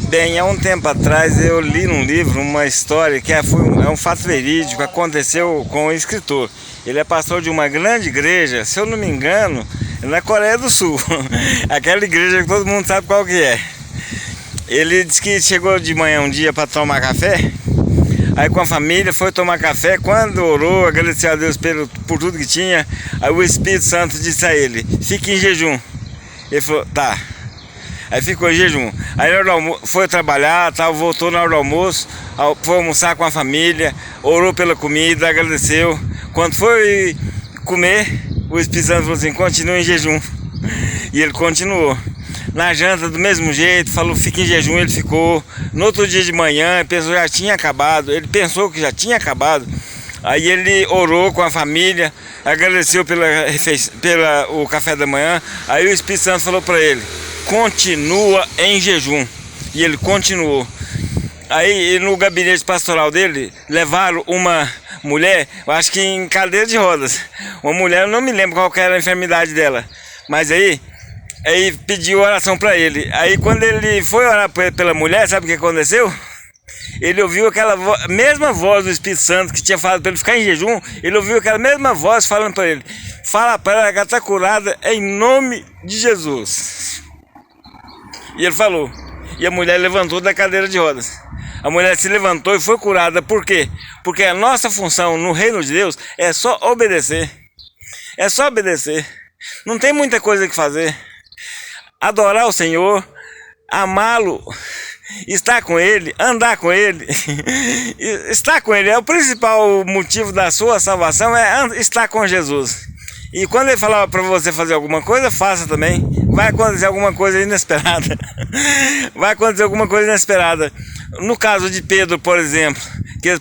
Bem, há um tempo atrás eu li num livro uma história que é um fato verídico, aconteceu com um escritor. Ele é pastor de uma grande igreja, se eu não me engano, na Coreia do Sul. Aquela igreja que todo mundo sabe qual que é. Ele disse que chegou de manhã um dia para tomar café, aí com a família foi tomar café. Quando orou, agradeceu a Deus por tudo que tinha, aí o Espírito Santo disse a ele: fique em jejum. Ele falou: tá. Aí ficou em jejum. Aí foi trabalhar, tal, voltou na hora do almoço, foi almoçar com a família, orou pela comida, agradeceu. Quando foi comer, o Espírito Santo falou assim: continua em jejum. E ele continuou. Na janta do mesmo jeito, falou: fica em jejum, ele ficou. No outro dia de manhã, pensou que já tinha acabado. Ele pensou que já tinha acabado. Aí ele orou com a família, agradeceu pelo café da manhã. Aí o Espírito Santo falou para ele: continua em jejum. E ele continuou. Aí no gabinete pastoral dele levaram uma mulher, eu acho que em cadeira de rodas. Uma mulher, eu não me lembro qual que era a enfermidade dela, mas aí pediu oração para ele. Aí quando ele foi orar pela mulher, sabe o que aconteceu? Ele ouviu aquela mesma voz do Espírito Santo que tinha falado para ele ficar em jejum. Ele ouviu aquela mesma voz falando para ele: fala para ela que ela está curada em nome de Jesus. E ele falou. E a mulher levantou da cadeira de rodas. A mulher se levantou e foi curada. Por quê? Porque a nossa função no reino de Deus é só obedecer. É só obedecer. Não tem muita coisa que fazer. Adorar o Senhor, amá-lo, estar com Ele, andar com Ele. Estar com Ele é o principal motivo da sua salvação, é estar com Jesus. E quando Ele falar para você fazer alguma coisa, faça também. Vai acontecer alguma coisa inesperada. Vai acontecer alguma coisa inesperada. No caso de Pedro, por exemplo, que eles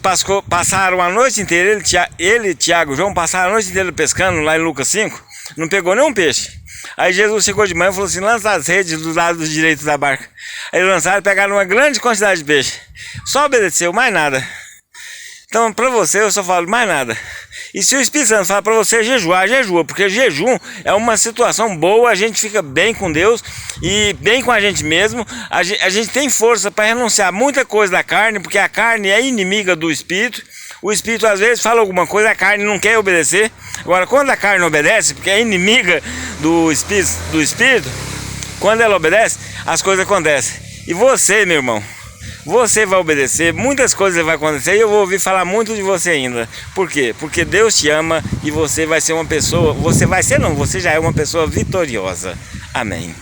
passaram a noite inteira, ele, Tiago e João, passaram a noite inteira pescando lá em Lucas 5, não pegou nenhum peixe. Aí Jesus chegou de manhã e falou assim: lança as redes do lado direito da barca. Aí lançaram e pegaram uma grande quantidade de peixe. Só obedeceu, mais nada. Então, para você, eu só falo mais nada. E se o Espírito Santo fala para você jejuar, jejua. Porque jejum é uma situação boa, a gente fica bem com Deus e bem com a gente mesmo. A gente tem força para renunciar muita coisa da carne, porque a carne é inimiga do Espírito. O Espírito às vezes fala alguma coisa, a carne não quer obedecer. Agora, quando a carne obedece, porque é inimiga do Espírito, quando ela obedece, as coisas acontecem. E você, meu irmão, você vai obedecer, muitas coisas vão acontecer e eu vou ouvir falar muito de você ainda. Por quê? Porque Deus te ama e você vai ser uma pessoa, você já é uma pessoa vitoriosa. Amém.